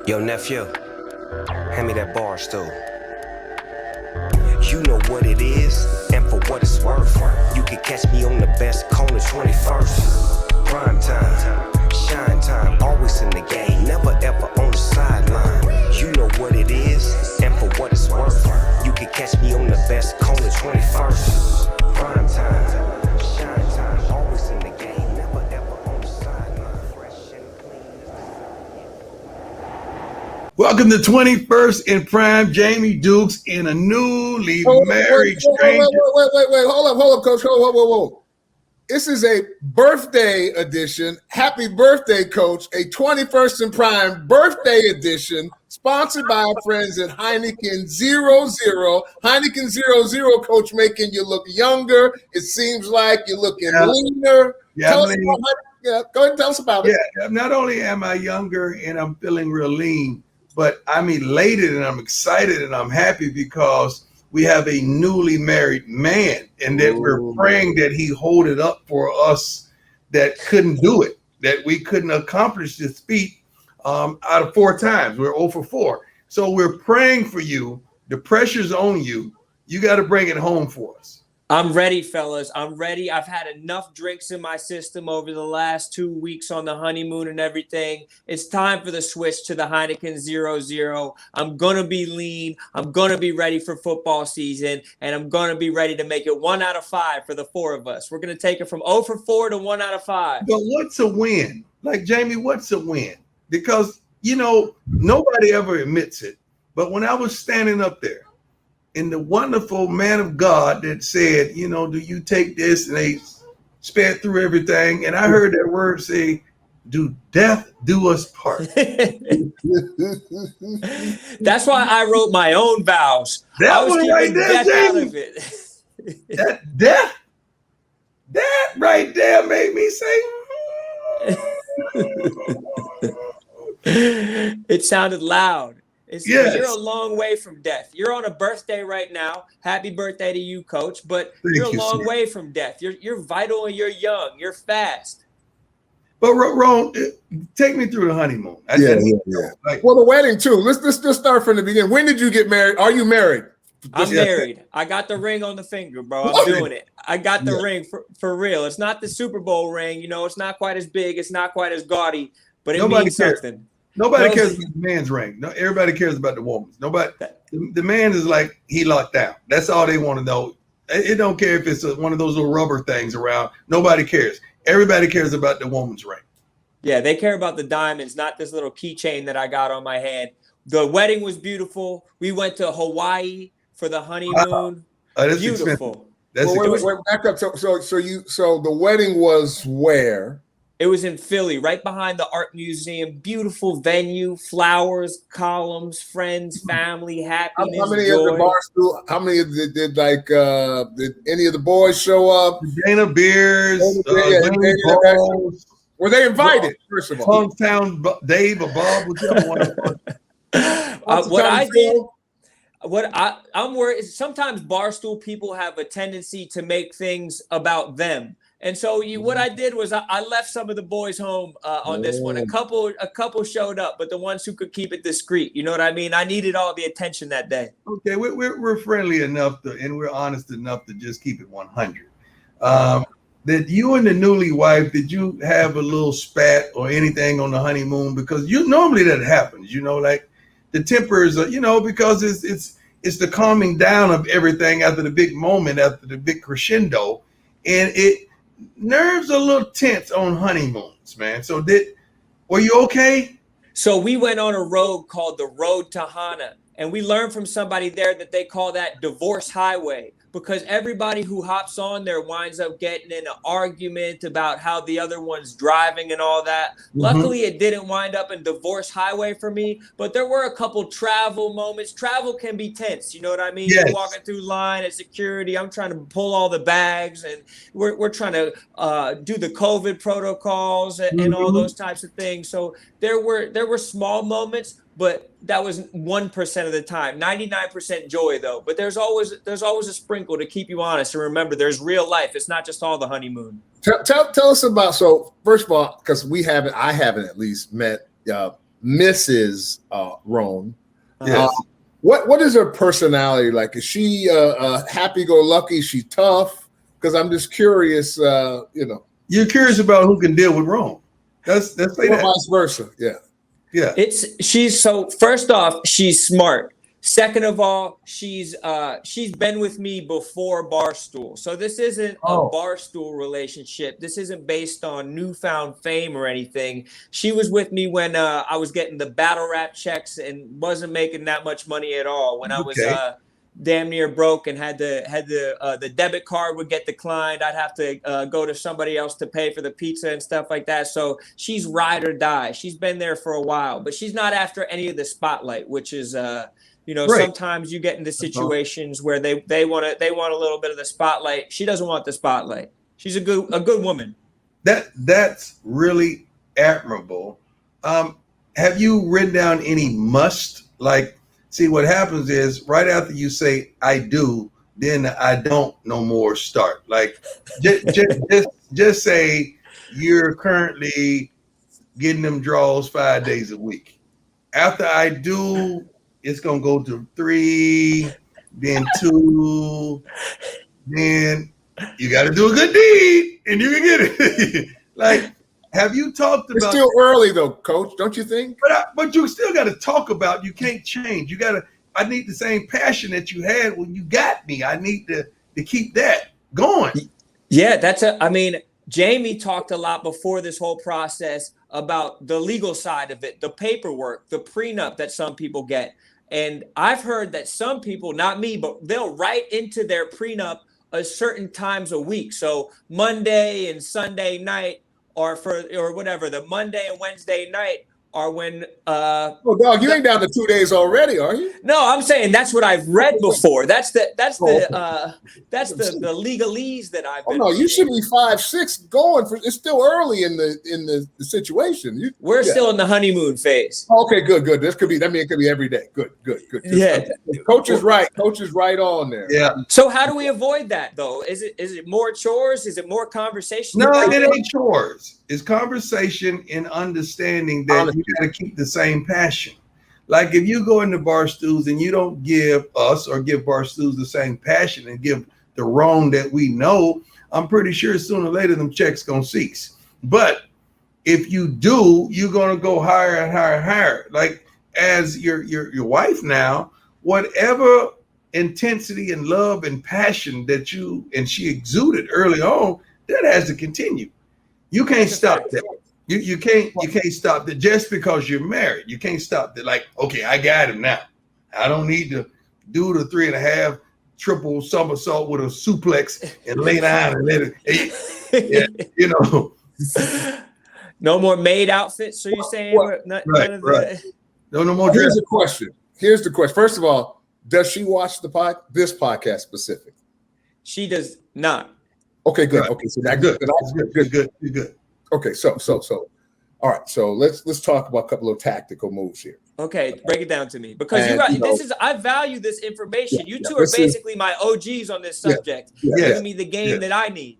Yo, nephew, hand me that bar stool. You know what it is, and for what it's worth. You can catch me on the best corner 21st. Prime time, shine time, always in the game, never ever on the sideline. You know what it is, and for what it's worth. You can catch me on the best corner 21st. Prime time, shine time, always in the game, never ever on the sideline. Fresh and clean. Welcome to 21st in Prime. Jamie Dukes and a newly married stranger. Wait. Hold up, Coach. Whoa. This is a birthday edition. Happy birthday, Coach. A 21st in Prime birthday edition sponsored by our friends at Heineken 00. Heineken 00, Coach, making you look younger. It seems like you're looking leaner. Go ahead and tell us about it. Yeah, not only am I younger and I'm feeling real lean, but I'm elated and I'm excited and I'm happy because we have a newly married man, and that we're praying that he hold it up for us that couldn't do it, that we couldn't accomplish this feat out of 4 times. We're 0 for 4. So we're praying for you. The pressure's on you. You got to bring it home for us. I'm ready, fellas. I'm ready. I've had enough drinks in my system over the last 2 weeks on the honeymoon and everything. It's time for the switch to the Heineken 00. I'm going to be lean. I'm going to be ready for football season, and I'm going to be ready to make it 1 out of 5 for the 4 of us. We're going to take it from 0 for 4 to 1 out of 5. But what's a win? Like, Jamie, what's a win? Because, nobody ever admits it. But when I was standing up there, and the wonderful man of God that said, do you take this? And they sped through everything. And I heard that word say, do death do us part? That's why I wrote my own vows. That was right there, death out Jamie. of it. That death, that right there made me say, It sounded loud. Yes. You're a long way from death. You're on a birthday right now. Happy birthday to you, Coach. But you're a long way from death. You're vital and you're young. You're fast. But Ron, take me through the honeymoon. Yeah. Well, the wedding too. Let's just start from the beginning. When did you get married? Are you married? I'm married. I got the ring on the finger, bro. I'm doing it. I got the ring for real. It's not the Super Bowl ring. It's not quite as big. It's not quite as gaudy, but it means something. Nobody cares about the man's ring. No, everybody cares about the woman's. Nobody. The man is like, he locked down. That's all they want to know. It don't care if it's one of those little rubber things around. Nobody cares. Everybody cares about the woman's ring. Yeah, they care about the diamonds, not this little keychain that I got on my hand. The wedding was beautiful. We went to Hawaii for the honeymoon. That's beautiful. Wait, back up. So the wedding was where? It was in Philly, right behind the art museum. Beautiful venue, flowers, columns, friends, family, happiness. How many joy. of the bar How many did any of the boys show up? Dana Beers, were they invited? First of all, Hometown Dave or Bob, whichever one. I'm worried. Sometimes Barstool people have a tendency to make things about them. And so what I did was I left some of the boys home on this one. A couple showed up, but the ones who could keep it discreet, you know what I mean? I needed all the attention that day. Okay, we're friendly enough and we're honest enough to just keep it 100. That you and the newly wife, did you have a little spat or anything on the honeymoon? Because normally that happens, like the tempers, because it's the calming down of everything after the big moment, after the big crescendo, and nerves are a little tense on honeymoons, man. So were you okay? So we went on a road called the Road to Hana, and we learned from somebody there that they call that divorce highway, because everybody who hops on there winds up getting in an argument about how the other one's driving and all that. Mm-hmm. Luckily, it didn't wind up in divorce highway for me, but there were a couple travel moments. Travel can be tense. You know what I mean? Yes. You're walking through line at security. I'm trying to pull all the bags, and we're trying to do the COVID protocols and all those types of things. So there were small moments, but that was 1% of the time. 99% joy, though. But there's always a sprinkle to keep you honest and remember there's real life. It's not just all the honeymoon. Tell us about. So first of all, because I haven't at least met Mrs. Rone. Yes. What is her personality like? Is she happy-go-lucky? Is she tough? Because I'm just curious. You're curious about who can deal with Rome. That's say that. Vice versa. Yeah. Yeah. So first off, she's smart. Second of all, she's been with me before Barstool. So this isn't a Barstool relationship. This isn't based on newfound fame or anything. She was with me when I was getting the battle rap checks and wasn't making that much money at all. When I was damn near broke and had the debit card would get declined. I'd have to go to somebody else to pay for the pizza and stuff like that. So she's ride or die. She's been there for a while, but she's not after any of the spotlight, which is right. Sometimes you get into situations where they want a little bit of the spotlight. She doesn't want the spotlight. She's a good woman. That's really admirable. Have you written down any must? Like, see, what happens is right after you say I do, then I don't no more start. Like just say you're currently getting them draws 5 days a week. After I do, it's gonna go to 3, then 2, then you got to do a good deed, and you can get it. Like, have you talked about? It's still early though, Coach. Don't you think? But you still got to talk about. You can't change. You got to. I need the same passion that you had when you got me. I need to keep that going. Yeah, Jamie talked a lot before this whole process about the legal side of it, the paperwork, the prenup that some people get. And I've heard that some people, not me, but they'll write into their prenup a certain times a week. So Monday and Sunday night or whatever, the Monday and Wednesday night are when dog, you ain't down to 2 days already, are you? No, I'm saying that's what I've read before. That's the legalese that I've been you should be 5-6 going for. It's still early in the situation. We're still in the honeymoon phase. Okay, good. It could be every day. Good. Yeah. Coach is right on there. Yeah. So how do we avoid that though? Is it more chores? Is it more conversation? No, it ain't chores. It's conversation and understanding that you got to keep the same passion. Like if you go into Barstools and you don't give us or give Barstools the same passion and give the wrong that we know, I'm pretty sure sooner or later them checks gonna cease. But if you do, you're gonna go higher and higher and higher. Like as your wife now, whatever intensity and love and passion that she exuded early on, that has to continue. You can't stop that. You can't stop that just because you're married. You can't stop that. Like, okay, I got him now. I don't need to do the 3.5 triple somersault with a suplex and lay down and let it. No more maid outfits. So you're saying right. No more. Here's the question. First of all, does she watch this podcast specifically? She does not. Okay, good. Right. Okay, so that's good. Good. Okay, so all right. So let's talk about a couple of tactical moves here. Okay, break it down to me because I value this information. Yeah, you two are basically my OGs on this subject. Giving me the game that I need.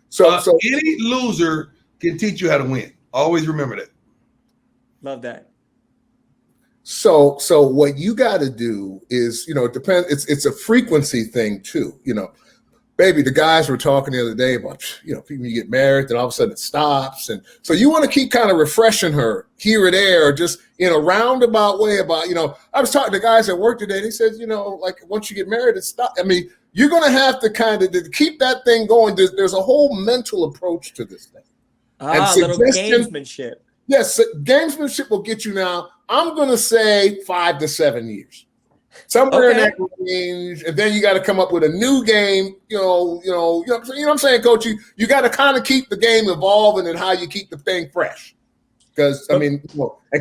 So any loser can teach you how to win. Always remember that. Love that. So what you got to do is, it depends. It's a frequency thing too. Baby, the guys were talking the other day about, people you get married, then all of a sudden it stops. And so you want to keep kind of refreshing her here or there, or just in a roundabout way about, I was talking to guys at work today. They said, like once you get married, it stops. I mean, you're going to have to kind of to keep that thing going. There's a whole mental approach to this thing. Little gamesmanship. Yes, gamesmanship will get you now. I'm going to say 5 to 7 years. Somewhere in that range, and then you got to come up with a new game. You know what I'm saying, Coach? You got to kind of keep the game evolving and how you keep the thing fresh. Because and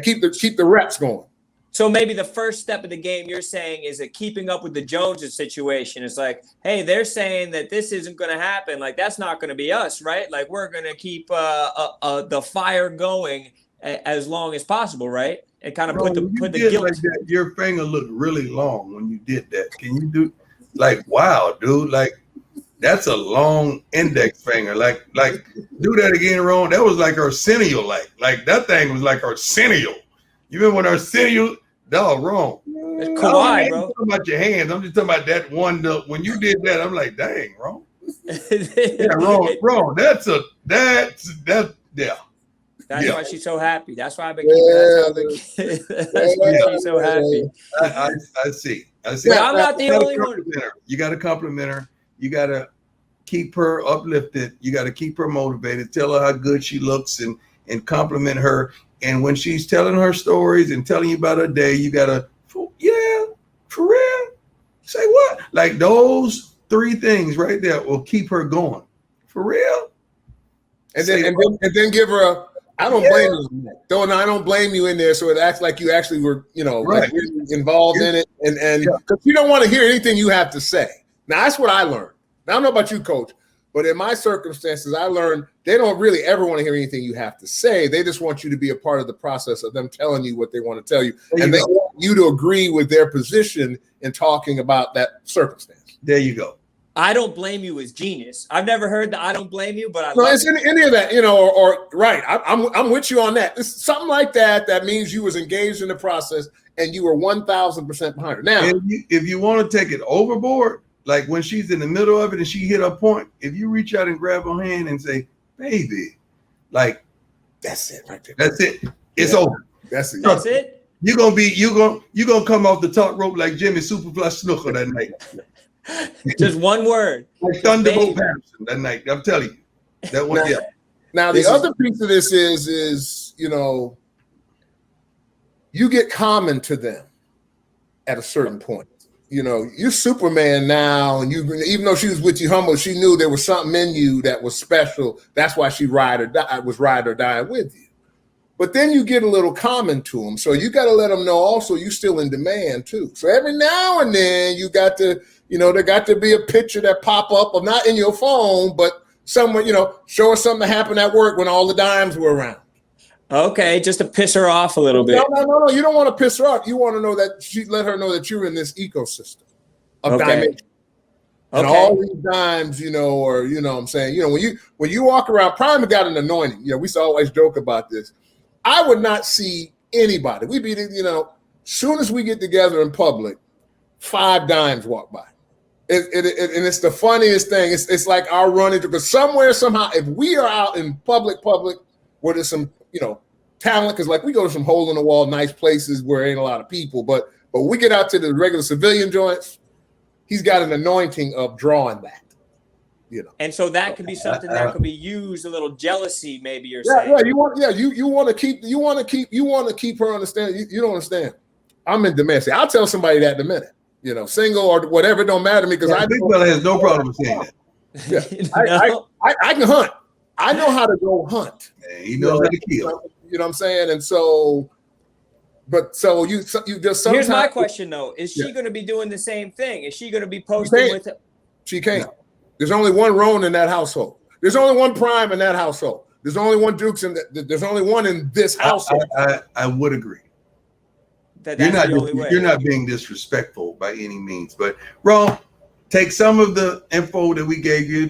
keep the reps going. So maybe the first step of the game you're saying is keeping up with the Joneses situation. It's like, hey, they're saying that this isn't going to happen. Like that's not going to be us, right? Like we're going to keep the fire going as long as possible, right? And kind of put the guilt. Like that, your finger looked really long when you did that. Can you do wow, dude? Like that's a long index finger. Like do that again, Ron. That was like Arsenio. Like that thing was like Arsenio. You remember when Arsenio, dog, wrong. It's Kawhi, bro. I'm talking about your hands. I'm just talking about that one. When you did that, I'm like, dang, wrong. Yeah, wrong. That's yeah. That's why she's so happy. That's why I've been keeping that's why she's so happy. I see. But I'm not the only one. You got to compliment her. You got to keep her uplifted. You got to keep her motivated. Tell her how good she looks and compliment her. And when she's telling her stories and telling you about her day, you got to, yeah, for real. Say what? Like those 3 things right there will keep her going. For real. And then give her a, I don't blame you. I don't blame you in there. So it acts like you actually were, like really involved in it. And because you don't want to hear anything you have to say. Now, that's what I learned. Now, I don't know about you, Coach, but in my circumstances, I learned they don't really ever want to hear anything you have to say. They just want you to be a part of the process of them telling you what they want to tell you. And they want you to agree with their position in talking about that circumstance. There you go. I don't blame you is genius. I've never heard that I don't blame you, but it's any of that, or right. I'm with you on that. It's something like that. That means you was engaged in the process and you were 1,000% behind her. Now, if you want to take it overboard, like when she's in the middle of it and she hit her point, if you reach out and grab her hand and say, "Baby," like that's it right there. That's it. It's over. That's it. That's it. You're gonna come off the top rope like Jimmy Superfly Snooker that night. Just one word. Like Thunderbolt Patterson that night. I'm telling you. That one. Now the other piece of this is you get common to them at a certain point. You're Superman now, and even though she was with you humble, she knew there was something in you that was special. That's why she ride or die with you. But then you get a little common to them, so you got to let them know also you're still in demand too. So every now and then you got to, there got to be a picture that pop up, of not in your phone, but somewhere, show us something that happened at work when all the dimes were around. Okay, just to piss her off a little bit. No. You don't want to piss her off. You want to know that let her know that you're in this ecosystem of dimension. And all these dimes, or what I'm saying, when you walk around, Prime got an anointing. We used to always joke about this. I would not see anybody. We'd be, soon as we get together in public, 5 dimes walk by. And it's the funniest thing. It's like our running, because somewhere, somehow, if we are out in public where there's some, talent, because like we go to some hole in the wall, nice places where ain't a lot of people, but we get out to the regular civilian joints, he's got an anointing of drawing that. And so that could be something that could be used, a little jealousy, maybe you're saying. You want to keep her understanding. You don't understand. I'm in demand. See, I'll tell somebody that in a minute. Single or whatever, it don't matter to me, because Big fella has no problem with saying that. I can hunt. I know how to go hunt. Man, he knows how to kill. You know what I'm saying? And so, you just sometimes. Here's my question though: is she going to be doing the same thing? Is she going to be posting with? She can't. No. There's only one Rone in that household. There's only one Prime in that household. There's only one Dukes there's only one in this household. I would agree. You're not being disrespectful by any means, but Ron, take some of the info that we gave you,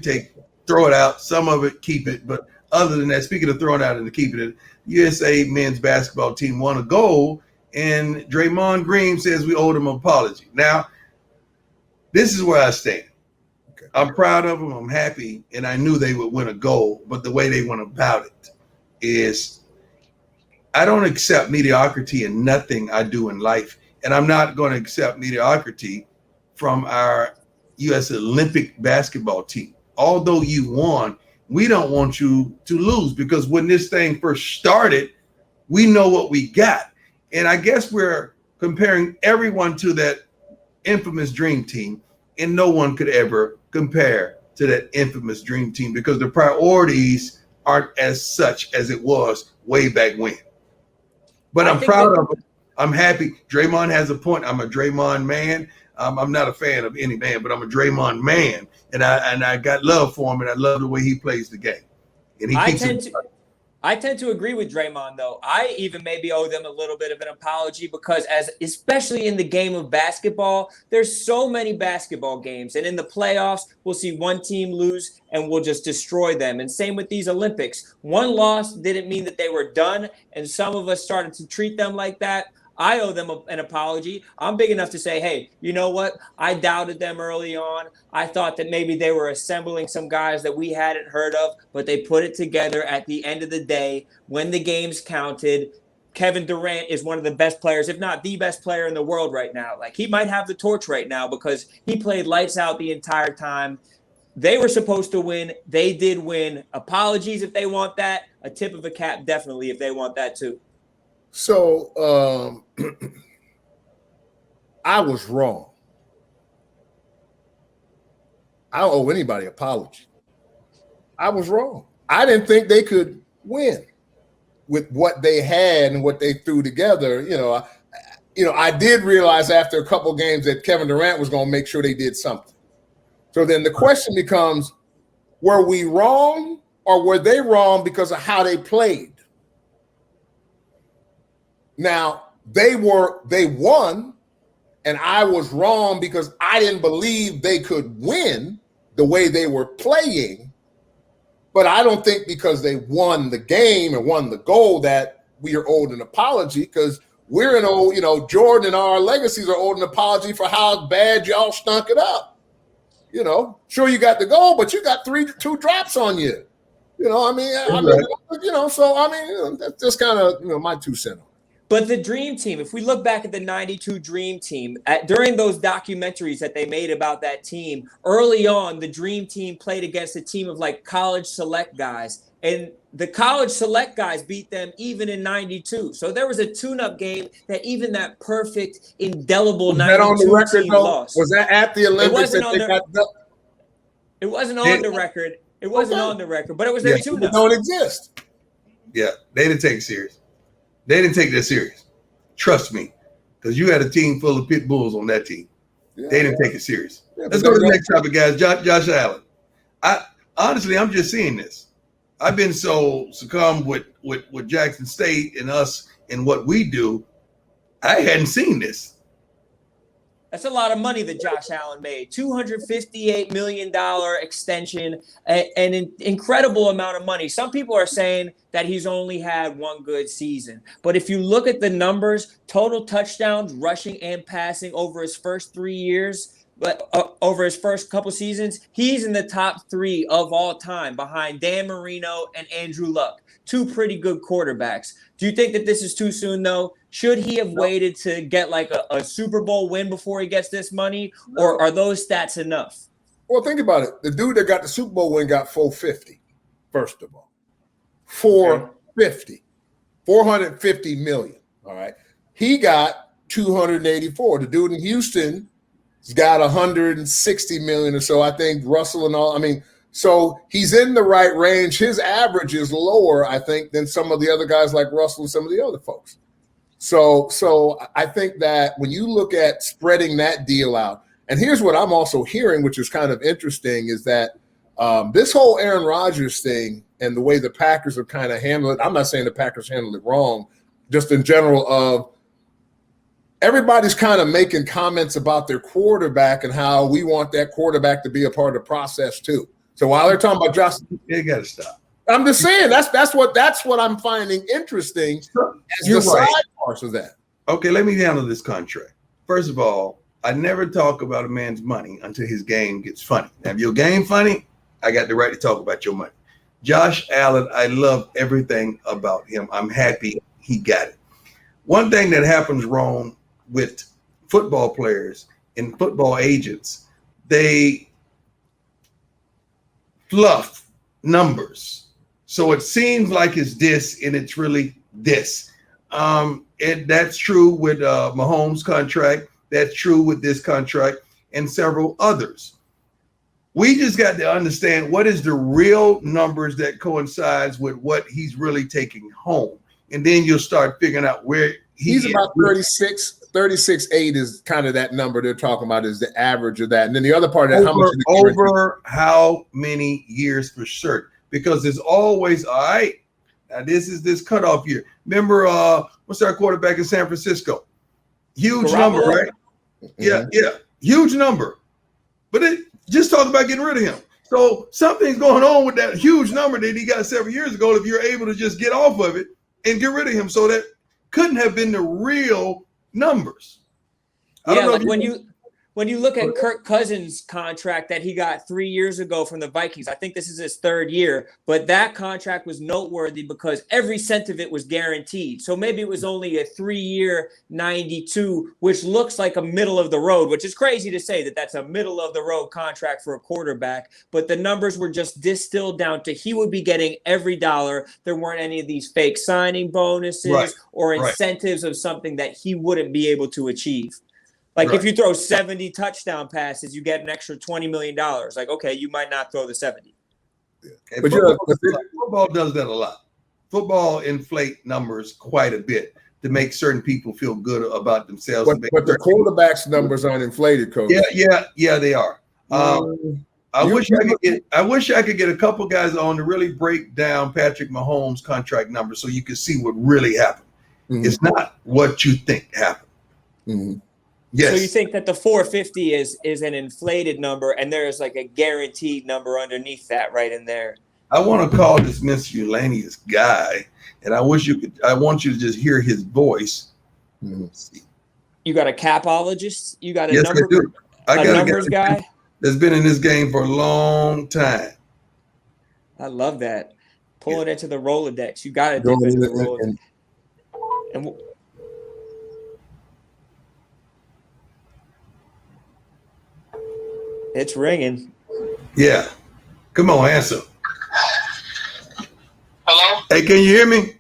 throw it out, some of it, keep it. But other than that, speaking of throwing out and keeping it, USA men's basketball team won a gold, and Draymond Green says we owed him an apology. Now, this is where I stand. Okay. I'm proud of them. I'm happy, and I knew they would win a gold, but the way they went about it is I don't accept mediocrity in nothing I do in life, and I'm not going to accept mediocrity from our U.S. Olympic basketball team. Although you won, we don't want you to lose, because when this thing first started, we know what we got. And I guess we're comparing everyone to that infamous dream team, and no one could ever compare to that infamous dream team because the priorities aren't as such as it was way back when. But I'm proud of it. I'm happy. Draymond has a point. I'm a Draymond man. I'm not a fan of any man, but I'm a Draymond man, and I got love for him, and I love the way he plays the game. And he I tend to agree with Draymond, though. I even maybe owe them a little bit of an apology because, especially in the game of basketball, there's so many basketball games, and in the playoffs, we'll see one team lose and we'll just destroy them. And same with these Olympics. One loss didn't mean that they were done, and some of us started to treat them like that. I owe them an apology. I'm big enough to say, hey, you know what? I doubted them early on. I thought that maybe they were assembling some guys that we hadn't heard of, but they put it together at the end of the day when the games counted. Kevin Durant is one of the best players, if not the best player in the world right now. Like, he might have the torch right now because he played lights out the entire time. They were supposed to win. They did win. Apologies if they want that. A tip of a cap, definitely, if they want that too. So I was wrong. I don't owe anybody an apology. I was wrong. I didn't think they could win with what they had and what they threw together. I did realize after a couple of games that Kevin Durant was going to make sure they did something. So then the question becomes, were we wrong or were they wrong because of how they played? Now, they won, and I was wrong because I didn't believe they could win the way they were playing. But I don't think because they won the game and won the goal that we are owed an apology, because we're Jordan and our legacies are owed an apology for how bad y'all stunk it up. Sure, you got the goal, but you got 2 drops on you. That's just kind of, my 2 cents. But the Dream Team, if we look back at the 92 Dream Team, during those documentaries that they made about that team, early on, the Dream Team played against a team of like college select guys. And the college select guys beat them even in 92. So there was a tune-up game that even that perfect, indelible 92 team lost. Was that at the Olympics? It wasn't on the record. It wasn't on the record, but it was their tune-up. It don't exist. Yeah, they didn't take it serious. They didn't take that serious. Trust me, because you had a team full of pit bulls on that team. Yeah, they didn't take it serious. Let's go to the next topic, guys. Josh Allen. I'm just seeing this. I've been so succumbed with Jackson State and us and what we do. I hadn't seen this. That's a lot of money that Josh Allen made. $258 million extension, an incredible amount of money. Some people are saying that he's only had one good season. But if you look at the numbers, total touchdowns, rushing and passing over his first 3 years, but over his first couple seasons, he's in the top 3 of all time behind Dan Marino and Andrew Luck. 2 pretty good quarterbacks. Do you think that this is too soon, though? Should he have waited to get like a Super Bowl win before he gets this money, or are those stats enough? Well, think about it. The dude that got the Super Bowl win got $450, first of all. $450 million, all right? He got $284. The dude in Houston has got $160 million or so. I think Russell and all, so he's in the right range. His average is lower, I think, than some of the other guys like Russell and some of the other folks. So I think that when you look at spreading that deal out, and here's what I'm also hearing, which is kind of interesting, is that this whole Aaron Rodgers thing and the way the Packers are kind of handling it, I'm not saying the Packers handled it wrong, just in general of everybody's kind of making comments about their quarterback and how we want that quarterback to be a part of the process too. So while they're talking about Josh, they got to stop. I'm just saying that's what I'm finding interesting as the side parts of that. Okay, let me handle this contract. First of all, I never talk about a man's money until his game gets funny. Now, if your game funny, I got the right to talk about your money. Josh Allen, I love everything about him. I'm happy he got it. One thing that happens wrong with football players and football agents, they fluff numbers. So it seems like it's this, and it's really this. That's true with Mahomes' contract. That's true with this contract and several others. We just got to understand what is the real numbers that coincides with what he's really taking home. And then you'll start figuring out where he's about 36.8 is kind of that number they're talking about is the average of that. And then the other part of that, over how many years for certain? Because there's always, all right, Now this is this cutoff year. Remember, what's our quarterback in San Francisco? Huge number, right? Yeah, huge number. But it just talk about getting rid of him. So something's going on with that huge number that he got several years ago. If you're able to just get off of it and get rid of him, so that couldn't have been the real numbers. Yeah, like when you look at Kirk Cousins' contract that he got 3 years ago from the Vikings, I think this is his third year, but that contract was noteworthy because every cent of it was guaranteed. So maybe it was only a 3-year 92, which looks like a middle of the road, which is crazy to say that that's a middle of the road contract for a quarterback. But the numbers were just distilled down to he would be getting every dollar. There weren't any of these fake signing bonuses or incentives of something that he wouldn't be able to achieve. Like if you throw 70 touchdown passes, you get an extra $20 million. Like, okay, you might not throw the 70. But football does that a lot. Football inflate numbers quite a bit to make certain people feel good about themselves. But the quarterback's numbers aren't inflated, Coach. Yeah, they are. I wish I could get a couple guys on to really break down Patrick Mahomes' contract numbers so you can see what really happened. It's not what you think happened. Yes. So you think that the 450 is an inflated number, and there's like a guaranteed number underneath that right in there. I want to call this miscellaneous guy, and I want you to just hear his voice. You got a capologist? You got a numbers guy? That's been in this game for a long time. I love that. Pulling into the Rolodex. You got to dip into the Rolodex. And it's ringing. Yeah. Come on, answer. Hello? Hey, can you hear me?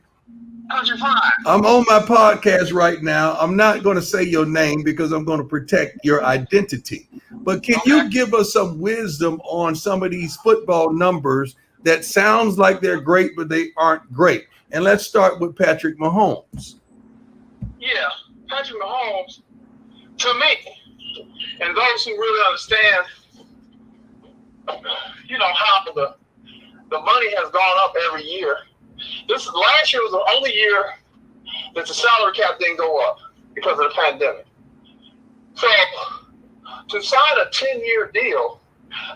How's your fine? I'm on my podcast right now. I'm not going to say your name because I'm going to protect your identity. But can you give us some wisdom on some of these football numbers that sounds like they're great, but they aren't great? And let's start with Patrick Mahomes. Yeah, Patrick Mahomes, to me, and those who really understand, how the money has gone up every year. Last year was the only year that the salary cap didn't go up because of the pandemic. So to sign a 10-year deal,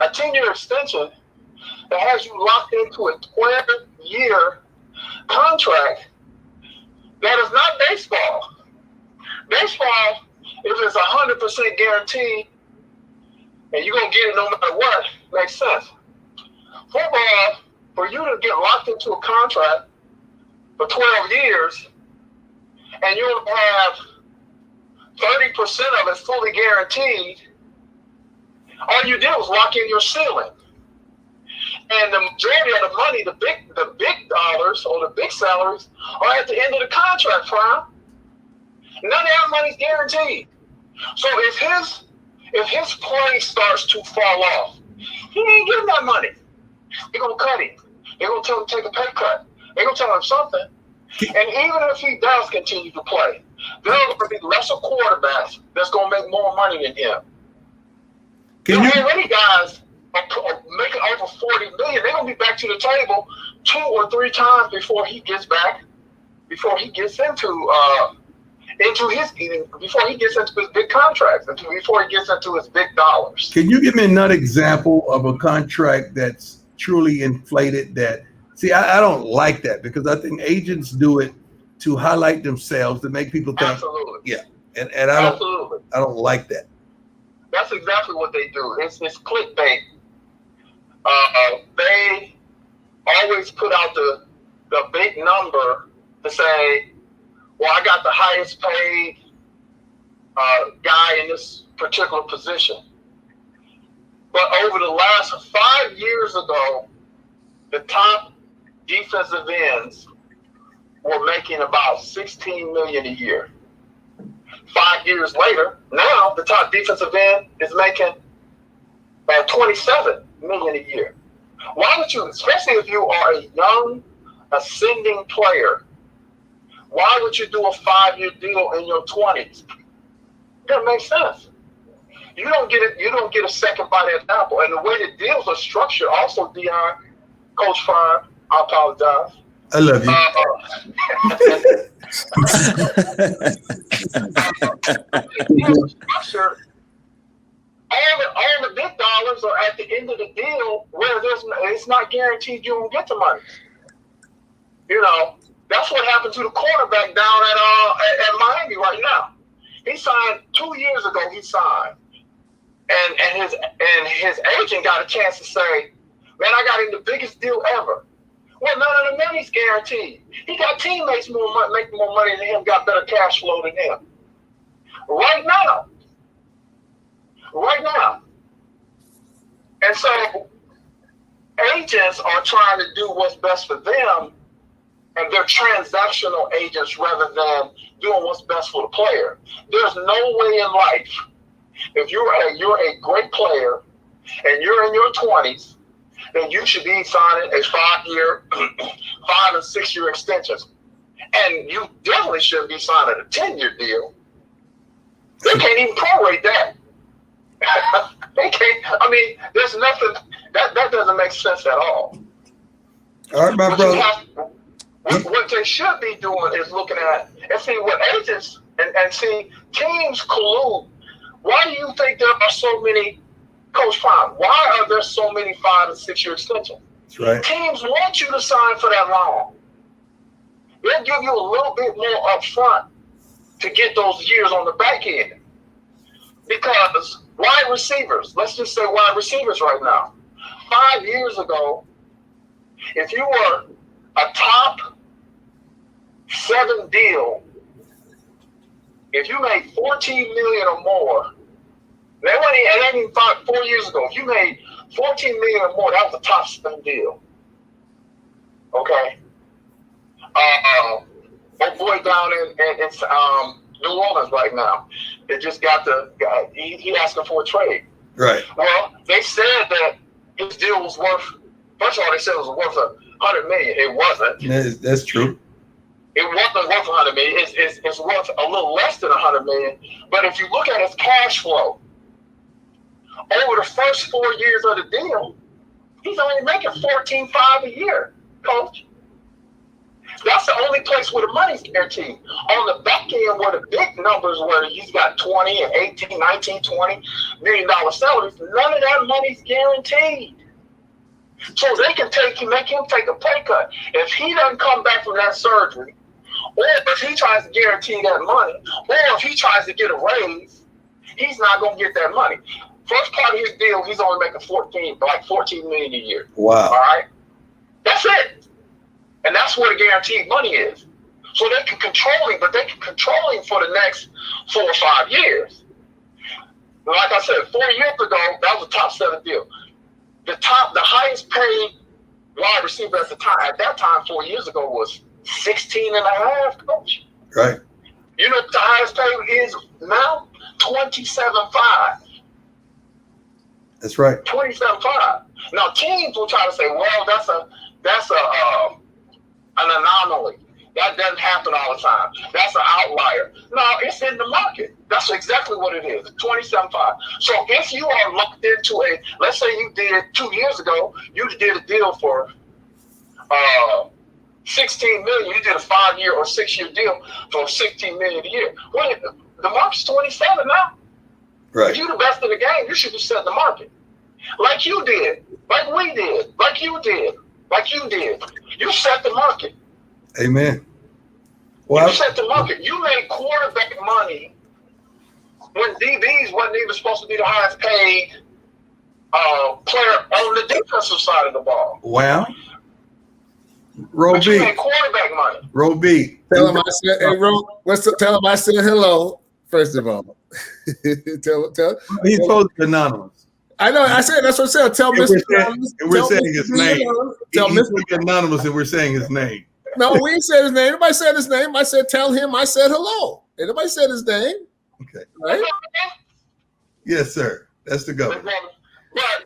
a 10-year extension that has you locked into a 12-year contract, that is not baseball. Baseball, if it's 100% guaranteed and you're going to get it no matter what, makes sense. Football, for you to get locked into a contract for 12 years and you have 30% of it fully guaranteed, all you did was lock in your ceiling. And the majority of the money, the big dollars or the big salaries are at the end of the contract, Prime. None of that money's guaranteed. So if his play starts to fall off, he ain't getting that money. They're gonna cut him. They're gonna tell him to take a pay cut. They're gonna tell him something. And even if he does continue to play, there are gonna be lesser quarterbacks that's gonna make more money than him. There are already guys are making over $40 million. They're gonna be back to the table 2 or 3 times before he gets into his big contracts, before he gets into his big dollars. Can you give me another example of a contract that's truly inflated? I don't like that because I think agents do it to highlight themselves, to make people think. Absolutely. Yeah, and I don't like that. That's exactly what they do. It's clickbait. They always put out the big number to say, well, I got the highest paid guy in this particular position. But over the last 5 years ago, the top defensive ends were making about $16 million a year. 5 years later, now the top defensive end is making $27 million a year. Why would you, especially if you are a young, ascending player, why would you do a 5-year deal in your 20s? That makes sense. You don't get a second bite at the apple. And the way the deals are structured, also, Dion, Coach Fine, I apologize. I love you. All the big dollars are at the end of the deal where it's not guaranteed you won't get the money. You know, that's what happened to the quarterback down at Miami right now. He signed 2 years ago. He signed, and his agent got a chance to say, "Man, I got him the biggest deal ever." Well, none of the money's guaranteed. He got teammates making more money than him, got better cash flow than him. Right now. And so agents are trying to do what's best for them, and they're transactional agents rather than doing what's best for the player. There's no way in life, if you're a great player and you're in your 20s, then you should be signing a 5-year, 5 and 6 year extensions. And you definitely shouldn't be signing a 10-year deal. They can't even prorate that. They can't. I mean, there's nothing that doesn't make sense at all. All right, my brother. What they should be doing is looking at and see what agents and see teams collude. Why do you think there are so many, Coach Prime? Why are there so many 5 and 6 year extensions? That's right. Teams want you to sign for that long. They'll give you a little bit more up front to get those years on the back end. Because wide receivers, let's just say wide receivers right now. 5 years ago, if you were a top 7 deal, if you made $14 million or more, that ain't even 4 years ago. If you made $14 million or more, that was a top 7 deal. Okay. My boy down in New Orleans right now, they just got he asking for a trade. Right. Well, they said that his deal was worth. First of all, they said it was worth $100 million. It wasn't. That's true. It wasn't worth $100 million. It's worth a little less than $100 million. But if you look at his cash flow over the first 4 years of the deal, he's only making $14.5 a year, Coach. That's the only place where the money's guaranteed. On the back end, where the big numbers where he's got 20 and 18, 19, $20 million salaries, none of that money's guaranteed. So they can make him take a pay cut. If he doesn't come back from that surgery, or if he tries to guarantee that money, or if he tries to get a raise, he's not going to get that money. First part of his deal, he's only making $14 million a year. Wow. All right? That's it. And that's where the guaranteed money is. So they can control him, but they can control him for the next 4 or 5 years. Like I said, 4 years ago, that was a top 7 deal. The highest paid wide receiver at that time 4 years ago was 16 and a half, Coach. Right. You know what the highest paid is now? 27.5. That's right. 27.5. Now teams will try to say, well, that's an anomaly. That doesn't happen all the time. That's an outlier. No, it's in the market. That's exactly what it is. 27.5. So if you are locked into let's say you did 2 years ago, you did a deal for $16 million. You did a 5-year or 6-year deal for $16 million a year. Well, the market's 27 now. Right. If you're the best in the game, you should be setting the market. Like you did, like we did, like you did, like you did. You set the market. Amen. Well, You set the market. You made quarterback money when DBs wasn't even supposed to be the highest paid player on the defensive side of the ball. wow. But you Roby. made quarterback money. Roby. Tell him I said, hey, tell him I said hello, first of all. tell He's supposed to be anonymous. I know, I said, that's what I said. Tell Mr. We're saying his name. Tell He's Mr. anonymous and we're saying his name. No, we ain't said his name. Nobody said his name. I said, tell him I said hello. And nobody said his name. Okay. Right? Yes, sir. That's the governor. But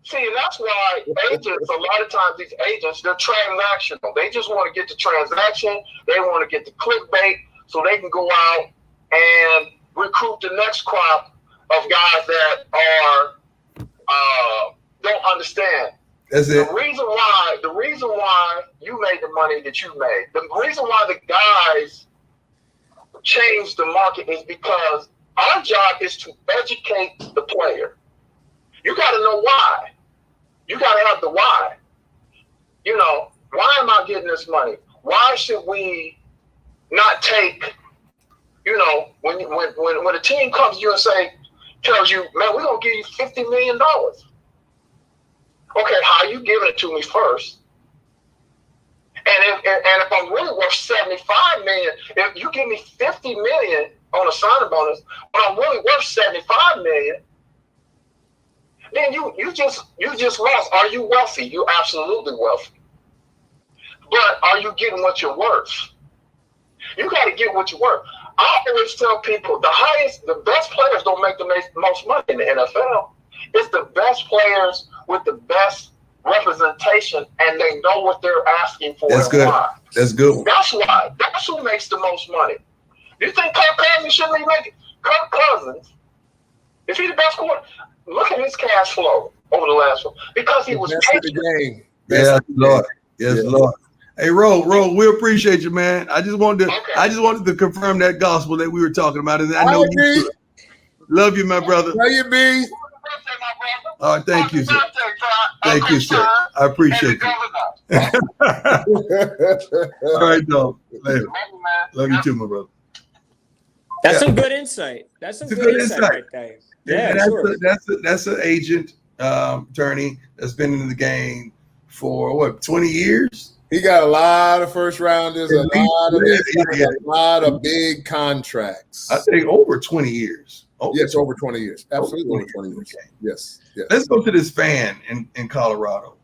see, that's why agents, a lot of times these agents, they're transactional. They just want to get the transaction. They want to get the clickbait so they can go out and recruit the next crop of guys that don't understand That's it. The reason why you made the money that you made, the reason why the guys changed the market is because our job is to educate the player. You got to know why. You got to have the why. You know, why am I getting this money? Why should we not take, you know, when a team comes to you and tells you, man, we're going to give you $50 million. Okay, how are you giving it to me first? And if I'm really worth $75 million, if you give me $50 million on a signing bonus, but I'm really worth $75 million, then you just lost. Are you wealthy? You're absolutely wealthy. But are you getting what you're worth? You got to get what you're worth. I always tell people the best players don't make the most money in the NFL. It's the best players with the best representation, and they know what they're asking for. That's good. Why. That's good. That's why. That's who makes the most money. You think Kirk Cousins shouldn't be making? Kirk Cousins, if he's the best quarterback, look at his cash flow over the last one because he was patient. Yes, Lord. Yes, Lord. Hey, Ro, we appreciate you, man. I just wanted to confirm that gospel that we were talking about, and I know you could. Love you, my brother. Love you, B. All right, thank you, sir. Thank you, sir. I appreciate you. All right, dog. Later. Love you too, my brother. That's some good insight. That's some good insight right there. Yeah, sure. That's an agent, attorney that's been in the game for 20 years. He got a lot of first rounders, a lot of big contracts. I think over 20 years. Yes, over 20 years. Absolutely over 20 years. Okay. Yes. Let's go to this fan in Colorado.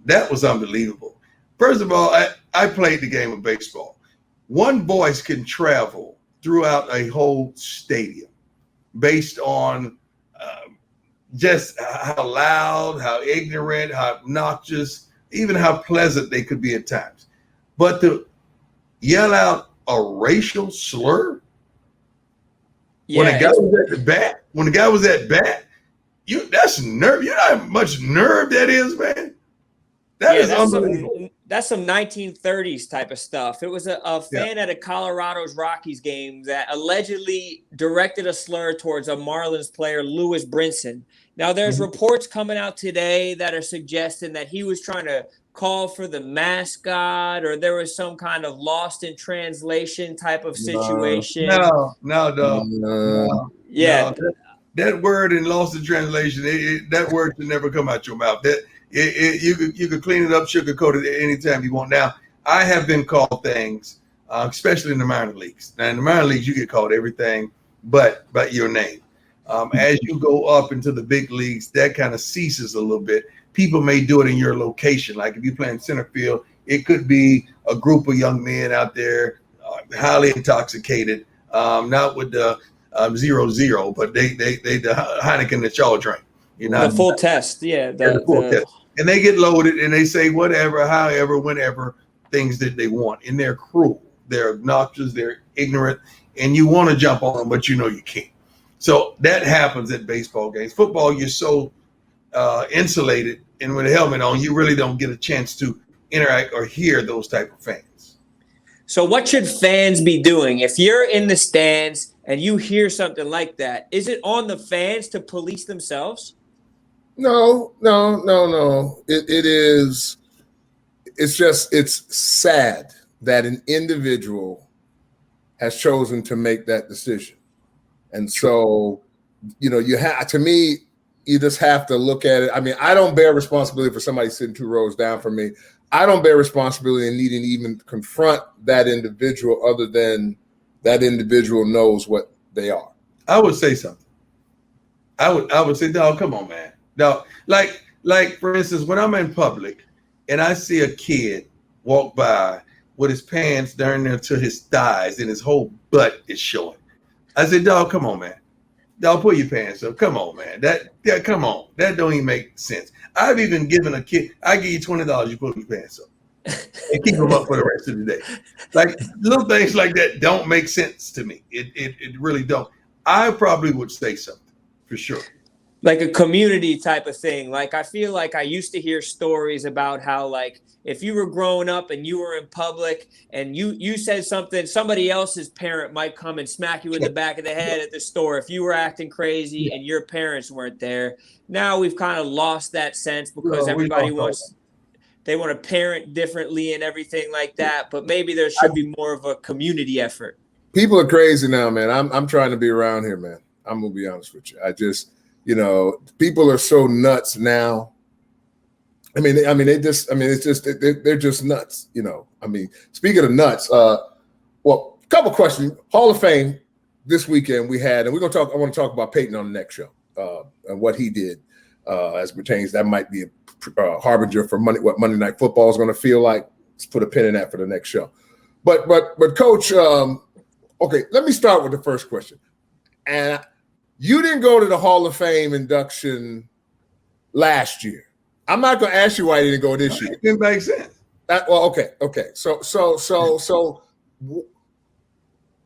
That was unbelievable. First of all, I played the game of baseball. One voice can travel throughout a whole stadium based on just how loud, how ignorant, how obnoxious, even how pleasant they could be at times. But to yell out a racial slur when the guy was at bat, that's nerve. You know how much nerve that is, man. That is unbelievable. That's some 1930s type of stuff. It was a fan at a Colorado Rockies game that allegedly directed a slur towards a Marlins player, Lewis Brinson. Now, there's reports coming out today that are suggesting that he was trying to call for the mascot, or there was some kind of lost in translation type of situation. No. Yeah. That word in lost in translation, that word should never come out your mouth. You could clean it up, sugarcoat it anytime you want. Now, I have been called things, especially in the minor leagues. Now, in the minor leagues, you get called everything but your name. As you go up into the big leagues, that kind of ceases a little bit. People may do it in your location. Like if you're playing center field, it could be a group of young men out there, highly intoxicated, not with the 0-0, but they the Heineken that y'all drink. You know, the full test, the full test. And they get loaded and they say whatever, however, whenever, things that they want. And they're cruel, they're obnoxious, they're ignorant, and you want to jump on them, but you know you can't. So that happens at baseball games. Football, you're so insulated, and with a helmet on, you really don't get a chance to interact or hear those type of fans. So what should fans be doing? If you're in the stands and you hear something like that, is it on the fans to police themselves? No. It is. It's sad that an individual has chosen to make that decision. And so, you just have to look at it. I mean, I don't bear responsibility for somebody sitting 2 rows down from me. I don't bear responsibility in needing to even confront that individual other than that individual knows what they are. I would say something. I would say, dog, come on, man. Dog, like for instance, when I'm in public and I see a kid walk by with his pants down there to his thighs and his whole butt is showing, I said, dog, come on, man. Dog, pull your pants up. Come on, man. Come on. That don't even make sense. I've even given a kid, I give you $20, you pull your pants up. And keep them up for the rest of the day. Like little things like that don't make sense to me. It really don't. I probably would say something for sure. like a community type of thing. Like, I feel like I used to hear stories about how, like, if you were growing up and you were in public and you said something, somebody else's parent might come and smack you in the back of the head at the store if you were acting crazy and your parents weren't there. Now we've kind of lost that sense because everybody wants they want to parent differently and everything like that. But maybe there should be more of a community effort. People are crazy now, man. I'm trying to be around here, man. I'm gonna be honest with you. I just, people are so nuts now. They're just nuts, speaking of nuts, well, a couple questions. Hall of Fame this weekend we had, and I want to talk about Peyton on the next show, and what he did, as pertains, that might be a harbinger for what Monday Night Football is going to feel like. Let's put a pin in that for the next show. But Coach, okay, let me start with the first question. And you didn't go to the Hall of Fame induction last year. I'm not going to ask you why you didn't go this year. It didn't make sense. Okay. So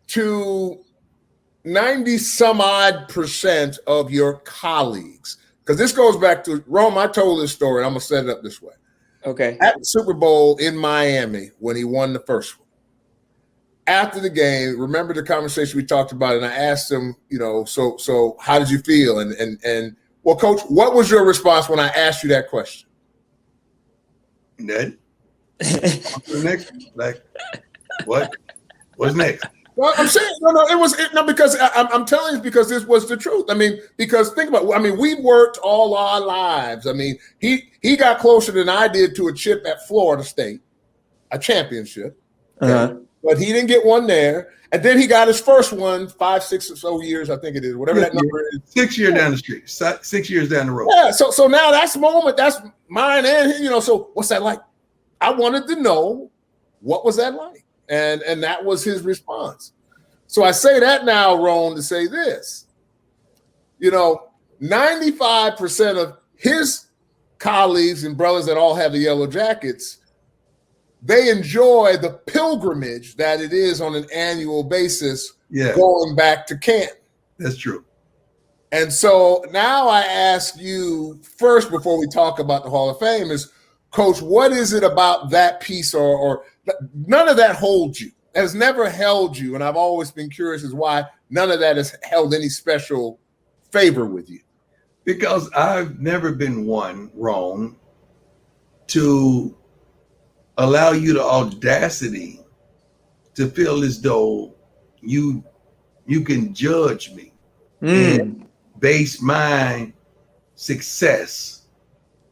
to 90 some odd % of your colleagues, because this goes back to Rome. I told this story. I'm going to set it up this way. Okay. At the Super Bowl in Miami when he won the first one. After the game, remember the conversation we talked about, and I asked him, so how did you feel? And well, Coach, what was your response when I asked you that question? None. Next, like, what? What's next? Well, I'm saying because I'm telling you, because this was the truth. Because think about it. We worked all our lives. He got closer than I did to a chip at Florida State, a championship. Uh-huh. But he didn't get one there. And then he got his first one 5, 6 or so years, I think it is, whatever that number is. 6 years down the street, 6 years down the road. Yeah, so now that's mine and so what's that like? I wanted to know what was that like? And that was his response. So I say that now, Rone, to say this. 95% of his colleagues and brothers that all have the yellow jackets, they enjoy the pilgrimage that it is on an annual basis, going back to Canton. That's true. And so now I ask you first, before we talk about the Hall of Fame, is, Coach, what is it about that piece or none of that holds you, has never held you, and I've always been curious as why none of that has held any special favor with you? Because I've never been one, Rome, to allow you the audacity to feel as though you can judge me and base my success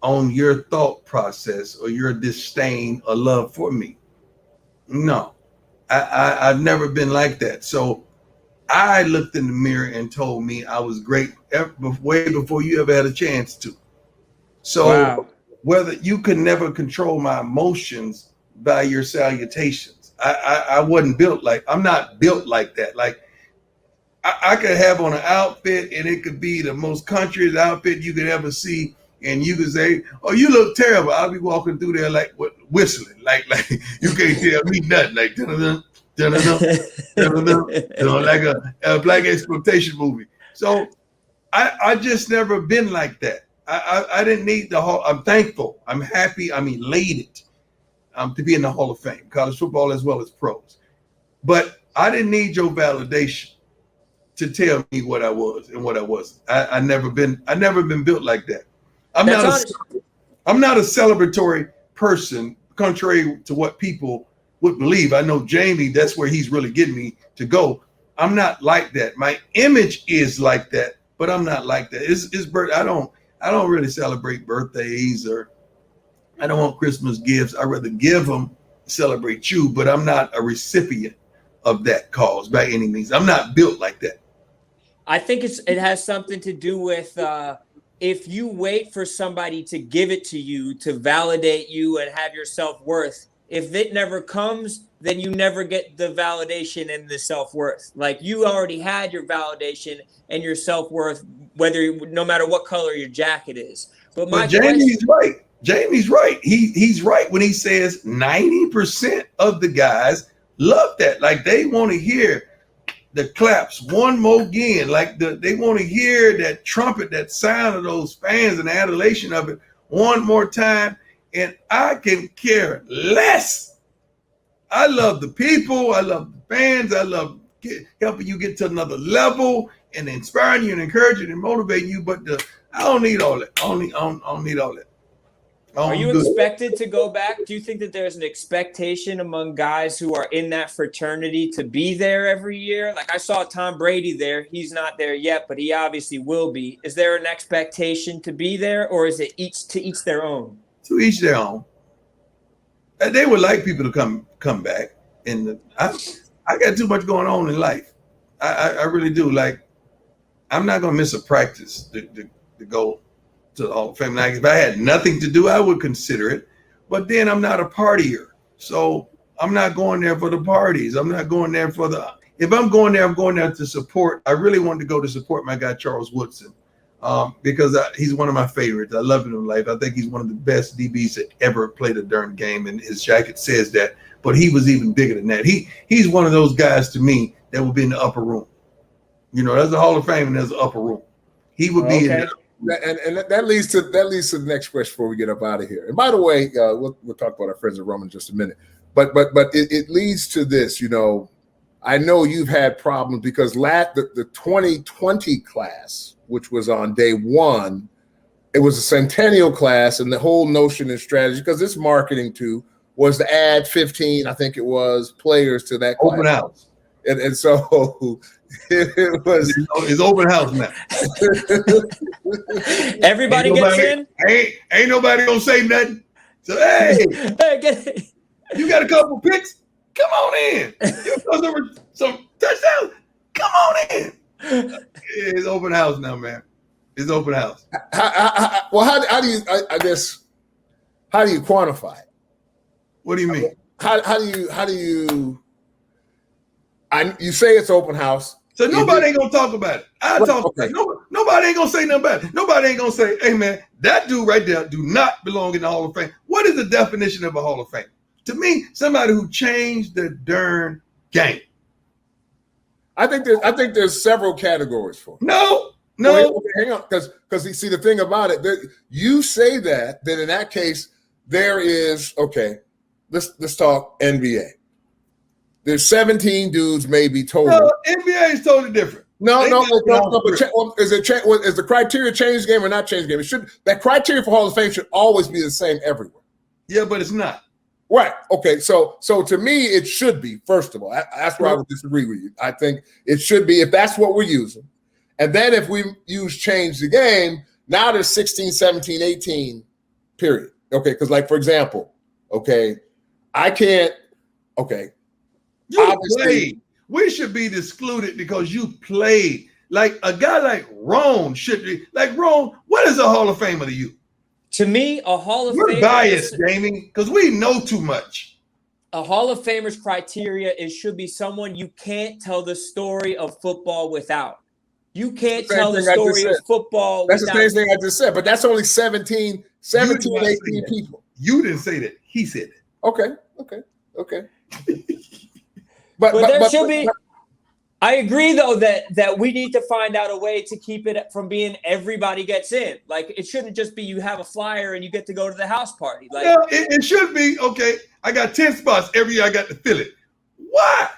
on your thought process or your disdain or love for me. No, I've never been like that. So I looked in the mirror and told me I was great way before you ever had a chance to. So wow. Whether you can never control my emotions by your salutations. I wasn't built I'm not built like that. Like I could have on an outfit and it could be the most country outfit you could ever see. And you could say, "Oh, you look terrible." I'll be walking through there whistling, like you can't tell me nothing, like like a black exploitation movie. So I just never been like that. I didn't need the Hall. I'm thankful. I'm happy. I'm elated to be in the Hall of Fame, college football as well as pros. But I didn't need your validation to tell me what I was and what I wasn't. I never been built like that. I'm not a celebratory person, contrary to what people would believe. I know Jamie, that's where he's really getting me to go. I'm not like that. My image is like that, but I'm not like that. I don't really celebrate birthdays, or I don't want Christmas gifts. I'd rather give them, celebrate you, but I'm not a recipient of that cause by any means. I'm not built like that. I think it has something to do with if you wait for somebody to give it to you, to validate you and have your self-worth, if it never comes, then you never get the validation and the self-worth. Like, you already had your validation and your self-worth, no matter what color your jacket is. But Jamie's right. Jamie's right. He's right when he says 90% of the guys love that. Like, they want to hear, the claps one more again. Like they want to hear that trumpet, that sound of those fans and the adulation of it one more time. And I can care less. I love the people. I love the fans. I love helping you get to another level and inspiring you and encouraging and motivating you. But I don't need all that. I don't need all that. Are you expected to go back? Do you think that there's an expectation among guys who are in that fraternity to be there every year? Like I saw Tom Brady there. He's not there yet, but he obviously will be. Is there an expectation to be there, or is it each their own? To each their own. They would like people to come back. And I got too much going on in life. I really do. Like, I'm not going to miss a practice to go to the Hall of Fame. Now, if I had nothing to do, I would consider it. But then I'm not a partier. So I'm not going there for the parties. I'm not going there for the – if I'm going there, I'm going there to support. I really wanted to go to support my guy, Charles Woodson, because he's one of my favorites. I love him in life. I think he's one of the best DBs that ever played a darn game, and his jacket says that. But he was even bigger than that. He's one of those guys to me that would be in the upper room. You know, there's a Hall of Fame and there's an upper room. He would be in there. And that leads to the next question before we get up out of here. And by the way, we'll talk about our friends at Rome in just a minute. But it leads to this. You know, I know you've had problems because the 2020 class, which was on day one, it was a centennial class, and the whole notion and strategy, because it's marketing too, was to add 15, I think it was, players to that class. Open house. And so it was. It's open house now. Everybody gets in. Ain't nobody gonna say nothing. So hey, you got a couple picks? Come on in. You know some touchdowns? Come on in. It's open house now, man. It's open house. How do you? I guess. How do you quantify it? What do you mean? How do you? You say it's open house. So nobody ain't gonna talk about it. I'll talk about it. Nobody ain't gonna say nothing about it. Nobody ain't gonna say, hey man, that dude right there do not belong in the Hall of Fame. What is the definition of a Hall of Fame? To me, somebody who changed the darn game. I think there's several categories for it. No. Hang on, because you see the thing about it, you say that, then in that case, there is let's talk NBA. There's 17 dudes maybe total. No, NBA is totally different. No. But is the criteria change the game or not change the game? That criteria for Hall of Fame should always be the same everywhere. Yeah, but it's not. Right. Okay. So to me, it should be. First of all, that's where I would disagree with you. I think it should be if that's what we're using, and then if we use change the game, now there's 16, 17, 18. Period. Okay. Because like for example, I can't. Okay. You played. We should be excluded because you played. Like a guy like Rone should be. Like Rone, what is a Hall of Famer to you? To me, a Hall of Famer. We're biased, Jamie, because we know too much. A Hall of Famer's criteria should be someone you can't tell the story of football without. You can't tell the story of football without. That's the same thing I just said, but that's only 17, 18 people. You didn't say that. He said it. Okay. But there should be. I agree, though, that we need to find out a way to keep it from being everybody gets in. Like, it shouldn't just be you have a flyer and you get to go to the house party. Like, yeah, it should be, I got 10 spots every year. I got to fill it. Why?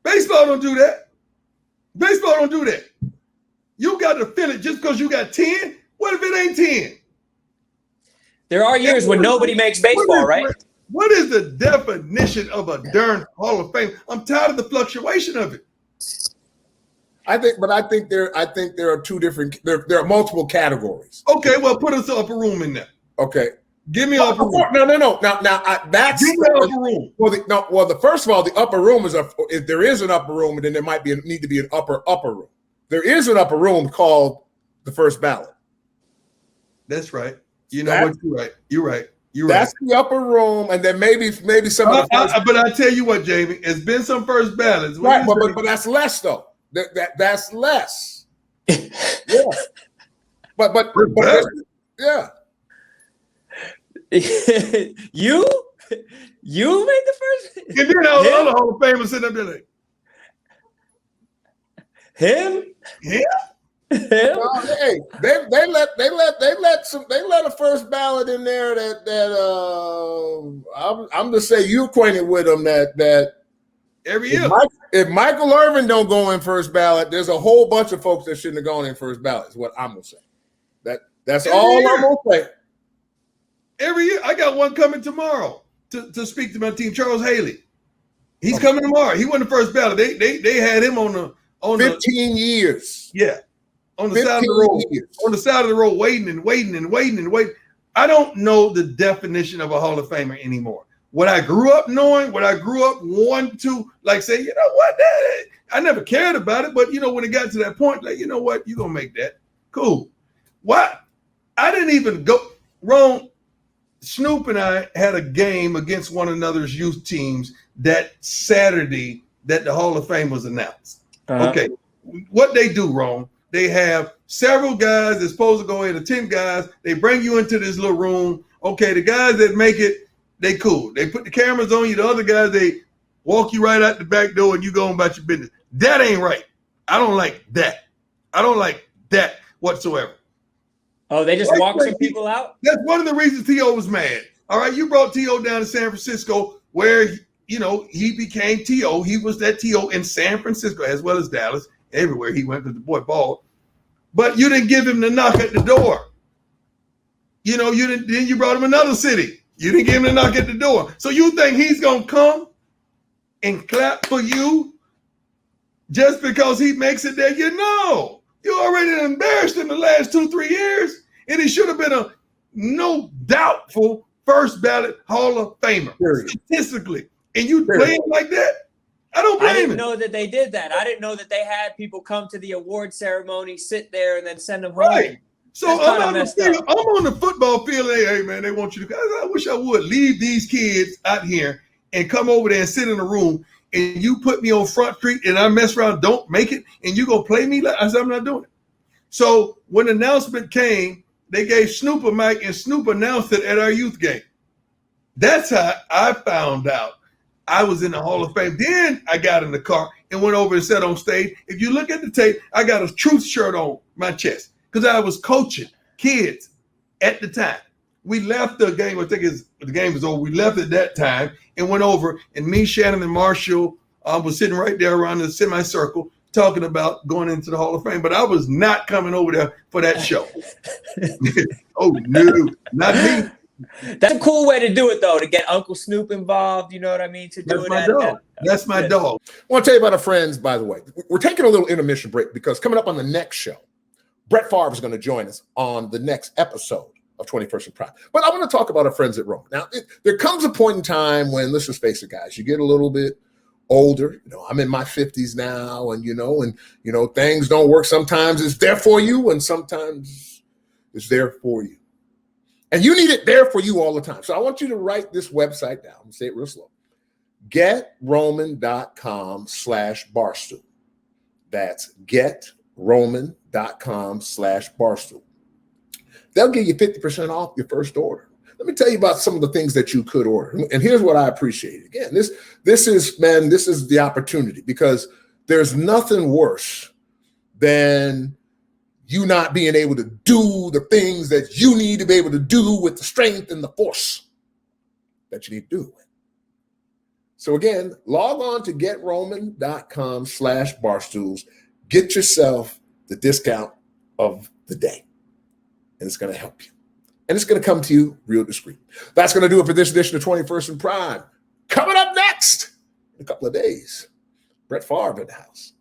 Baseball don't do that. You got to fill it just because you got 10? What if it ain't 10? There are years when nobody makes baseball, right? What is the definition of a darn Hall of Fame? I'm tired of the fluctuation of it. I think there are two different. There are multiple categories. Okay, well, put us upper room in there. Okay, give me upper room. No. Now that's give me upper room. Well, first of all, the upper room is if there is an upper room, then there might need to be an upper room. There is an upper room called the first ballot. That's right. You know what? You're right. That's the upper room, and then maybe some of the but I tell you what, Jamie, it's been some first ballots. Right, but that's less though. That's less. Yeah. But yeah. You made the first. If you're the other Hall of Famers sitting up there like, Him? Yeah. Him? Hey, they let a first ballot in there I'm to say you acquainted with them that Every year. if Michael Irvin don't go in first ballot, there's a whole bunch of folks that shouldn't have gone in first ballot. Is what I'm gonna say. That's Every all year. I'm gonna say. Every year. I got one coming tomorrow to speak to my team, Charles Haley. He's coming tomorrow. He won the first ballot. They had him on 15 years. Yeah. On the side of the road. Years. On the side of the road, waiting. I don't know the definition of a Hall of Famer anymore. What I grew up knowing, what I grew up wanting to, like, say, you know what, I never cared about it, but, you know, when it got to that point, like, you know what, you're going to make that. Cool. What? I didn't even go. Rone, Snoop and I had a game against one another's youth teams that Saturday that the Hall of Fame was announced. Uh-huh. Okay. What they do, Rone, they have several guys that's supposed to go in, 10 guys. They bring you into this little room. Okay, the guys that make it, they cool. They put the cameras on you. The other guys, they walk you right out the back door and you go on about your business. That ain't right. I don't like that. I don't like that whatsoever. Oh, they just walk some people out? That's one of the reasons T.O. was mad. All right, you brought T.O. down to San Francisco where, you know, he became T.O. He was that T.O. in San Francisco as well as Dallas. Everywhere he went because the boy balled. But you didn't give him the knock at the door. You know, you didn't. Then you brought him another city. You didn't give him the knock at the door. So you think he's going to come and clap for you just because he makes it there? You know, you already embarrassed him the last 2-3 years. And he should have been a no doubtful first ballot Hall of Famer, statistically. And you play him like that? I don't blame him. I didn't know that they did that. I didn't know that they had people come to the award ceremony, sit there, and then send them home. Right. So I'm on the football field. Hey, man, they want you to. I wish I would leave these kids out here and come over there and sit in a room. And you put me on Front Street and I mess around, don't make it, and you gonna play me like I said, I'm not doing it. So when the announcement came, they gave Snoop a mic and Snoop announced it at our youth game. That's how I found out I was in the Hall of Fame. Then I got in the car and went over and sat on stage. If you look at the tape, I got a truth shirt on my chest because I was coaching kids at the time. We left the game, I think the game was over. We left at that time and went over, and me, Shannon, and Marshall was sitting right there around the semicircle talking about going into the Hall of Fame. But I was not coming over there for that show. Oh, no, not me. That's a cool way to do it, though, to get Uncle Snoop involved. You know what I mean? To do That's my dog. I want to tell you about our friends, by the way. We're taking a little intermission break because coming up on the next show, Brett Favre is going to join us on the next episode of 21st and Prime. But I want to talk about our friends at Rone. Now, there comes a point in time when, let's just face it, guys, you get a little bit older. You know, I'm in my 50s now, and things don't work. Sometimes it's there for you, and sometimes it's there for you. And you need it there for you all the time. So I want you to write this website down. I'm going to say it real slow. GetRoman.com/Barstool. That's GetRoman.com/Barstool. They'll give you 50% off your first order. Let me tell you about some of the things that you could order. And here's what I appreciate. Again, this is the opportunity, because there's nothing worse than you not being able to do the things that you need to be able to do with the strength and the force that you need to do. So again, log on to GetRoman.com/Barstools. Get yourself the discount of the day. And it's going to help you. And it's going to come to you real discreet. That's going to do it for this edition of 21st and Prime. Coming up next in a couple of days, Brett Favre in the house.